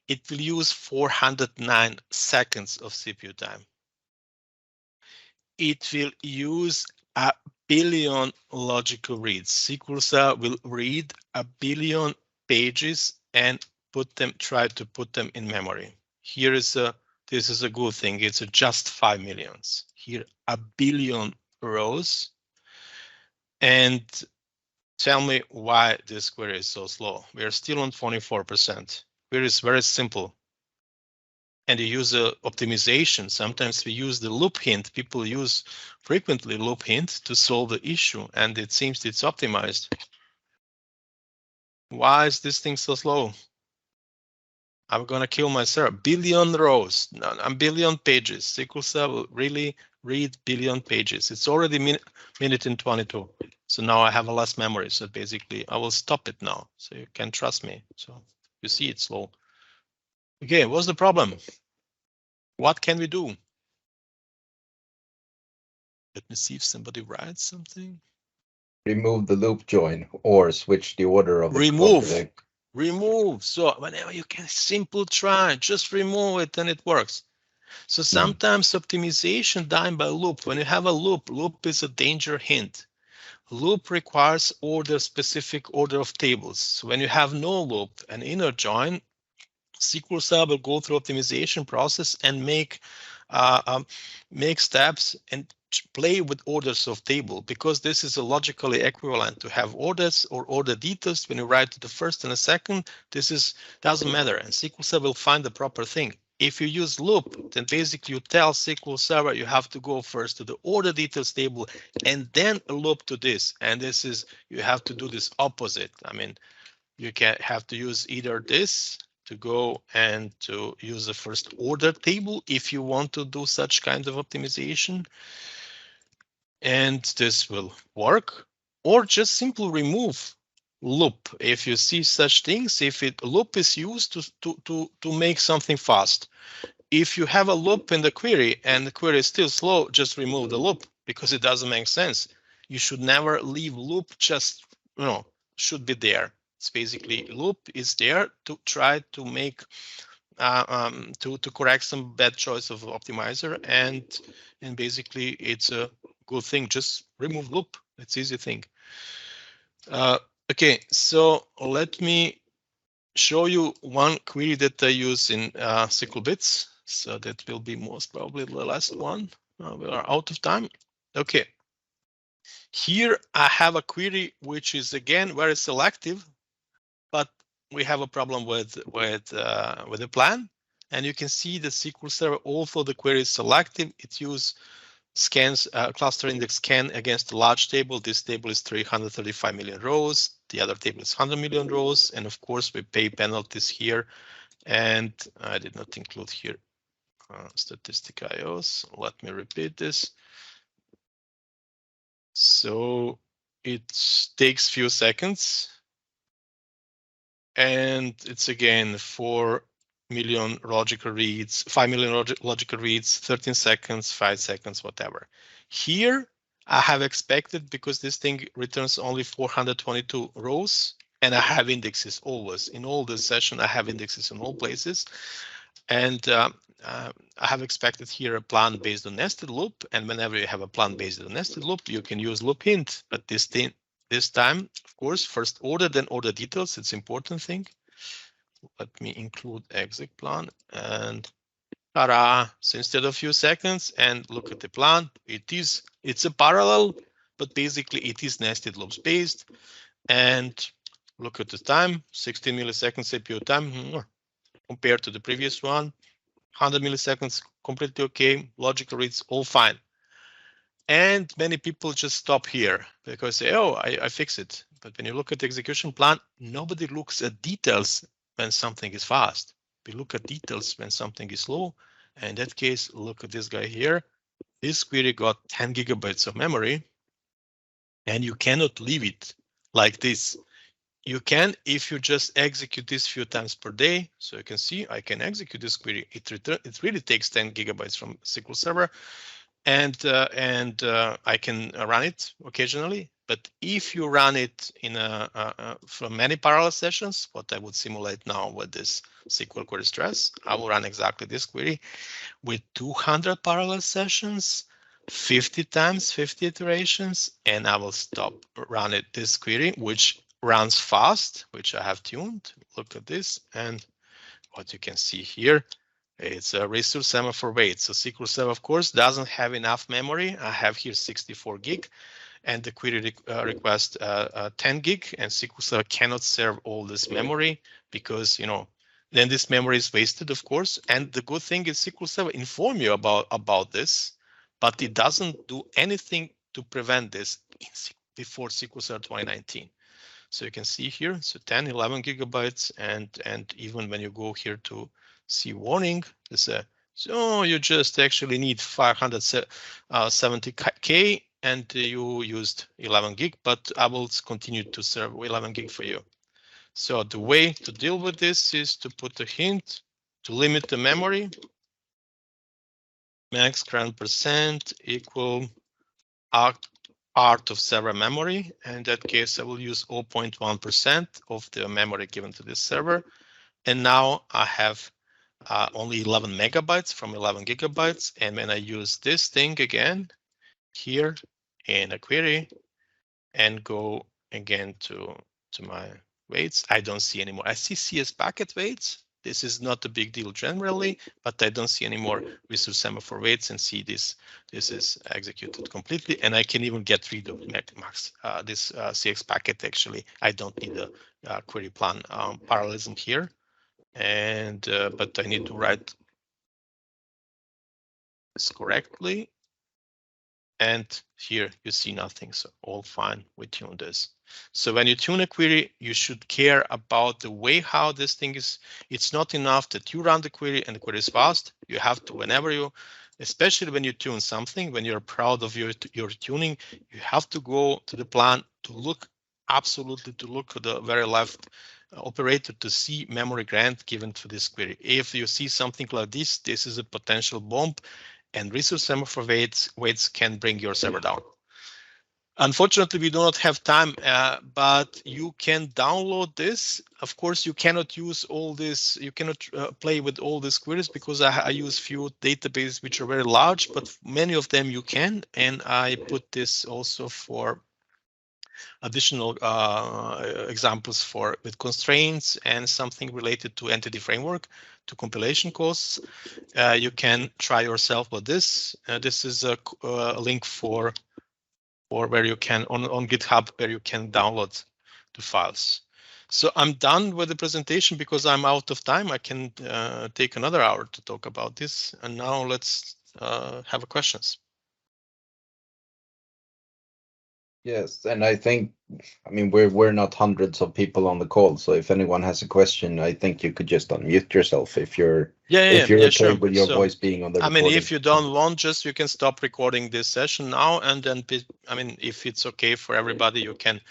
It will use 409 seconds of CPU time. It will use 1 billion logical reads. SQL Server will read 1 billion pages and try to put them in memory. This is a good thing. It's just 5 millions. Here, 1 billion rows. And tell me why this query is so slow. We are still on 24%. Query is very simple. and you use a optimization. Sometimes we use the loop hint. People use frequently loop hint to solve the issue, and it seems it's optimized. Why is this thing so slow? I'm gonna kill myself. Billion rows, a billion pages. SQL Server really read billion pages. It's already minute in 22. So now I have a less memory. So basically I will stop it now. So you can trust me. So you see it's slow. Okay, what's the problem? What can we do? Let me see if somebody writes something. Remove the loop join or switch the order of the remove. So whenever you can, simple try, just remove it and it works. So sometimes optimization done by loop. When you have a loop is a danger hint. Loop requires specific order of tables. So when you have no loop, an inner join, SQL Server will go through optimization process and make steps and play with orders of table, because this is a logically equivalent to have orders or order details. When you write to the first and the second, this doesn't matter, and SQL Server will find the proper thing. If you use loop, then basically you tell SQL Server you have to go first to the order details table and then a loop to this, and this is, you have to do this opposite. I mean, you can have to use either this to go and to use the first order table if you want to do such kind of optimization, and this will work, or just simply remove loop. If you see such things, if loop is used to make something fast. If you have a loop in the query and the query is still slow, just remove the loop, because it doesn't make sense. You should never leave loop, just, should be there. It's basically loop is there to try to make to correct some bad choice of optimizer, and basically it's a good thing. Just remove loop. It's easy thing. Okay, so let me show you one query that I use in SQL Bits. So that will be most probably the last one. We are out of time. Okay. Here I have a query which is again very selective, but we have a problem with the plan, and you can see the SQL Server, although the query is selective, it uses scans cluster index scan against a large table. This table is 335 million rows. The other table is 100 million rows, and of course we pay penalties here. And I did not include here statistic IOs. Let me repeat this. So it takes few seconds. And it's again 4 million logical reads, 5 million logical reads, 13 seconds, 5 seconds, whatever. Here I have expected, because this thing returns only 422 rows, and I have indexes always. In all the session, I have indexes in all places. And I have expected here a plan based on nested loop. And whenever you have a plan based on nested loop, you can use loop hint. But this time, of course, first order, then order details. It's important thing. Let me include exec plan, and ta-da! So instead of few seconds, and look at the plan, it's a parallel, but basically it is nested loops based. And look at the time, 16 milliseconds CPU time compared to the previous one, 100 milliseconds, completely okay. Logical reads all fine. And many people just stop here because they say, oh, I fix it. But when you look at the execution plan, nobody looks at details when something is fast. We look at details when something is slow. And in that case, look at this guy here. This query got 10 gigabytes of memory, and you cannot leave it like this. You can if you just execute this few times per day. So you can see I can execute this query. It really takes 10 gigabytes from SQL Server. And I can run it occasionally, but if you run it in from many parallel sessions, what I would simulate now with this SQL query stress, I will run exactly this query with 200 parallel sessions, 50 times 50 iterations, and I will stop run it this query, which runs fast, which I have tuned. Look at this, and what you can see here. It's a resource semaphore wait. So SQL Server, of course, doesn't have enough memory. I have here 64 gig, and the query request 10 gig, and SQL Server cannot serve all this memory because then this memory is wasted, of course. And the good thing is SQL Server inform you about this, but it doesn't do anything to prevent this before SQL Server 2019. So you can see here, so 10, 11 gigabytes, and even when you go here to see warning, it's a so you just actually need 570K and you used 11 gig, but I will continue to serve 11 gig for you. So the way to deal with this is to put a hint to limit the memory. Max current percent equal part of server memory. In that case, I will use 0.1% of the memory given to this server. And now I have only 11 megabytes from 11 gigabytes. And when I use this thing again here in a query and go again to my weights, I don't see anymore. I see CS packet weights. This is not a big deal generally, but I don't see any more resource semaphore weights and see this is executed completely. And I can even get rid of max this CX packet. Actually, I don't need a query plan parallelism here. And but I need to write this correctly. And here you see nothing, so all fine, we tune this. So when you tune a query, you should care about the way how this thing is. It's not enough that you run the query and the query is fast. You have to, whenever you, especially when you tune something, when you're proud of your tuning, you have to go to the plan to look, absolutely to look at the very left operator to see memory grant given to this query. If you see something like this, this is a potential bomb. And resource semaphore weights can bring your server down. Unfortunately, we do not have time, but you can download this. Of course, you cannot use all this. You cannot play with all these queries because I use few databases which are very large, but many of them you can. And I put this also for additional examples for with constraints and something related to entity framework to compilation costs. You can try yourself with this. This is a link for where you can on GitHub where you can download the files. So I'm done with the presentation because I'm out of time. I can take another hour to talk about this. And now let's have questions. Yes, and I think, I mean, we're not hundreds of people on the call, so if anyone has a question, I think you could just unmute yourself if you're okay sure. with your voice being on the recording. I mean, if you don't want, just you can stop recording this session now, and then I mean, if it's okay for everybody, you can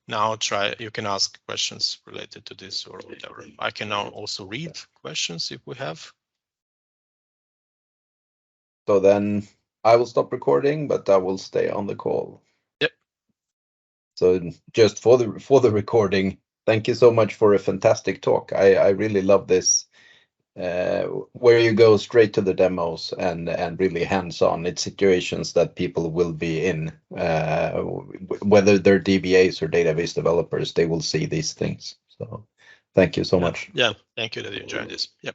now try. You can ask questions related to this or whatever. I can now also read questions if we have. So then I will stop recording, but I will stay on the call. Yep. So just for the recording, thank you so much for a fantastic talk. I really love this, where you go straight to the demos and really hands-on. It's situations that people will be in, whether they're DBAs or database developers, they will see these things. So thank you so much. Yeah, thank you that you joined this. Yep.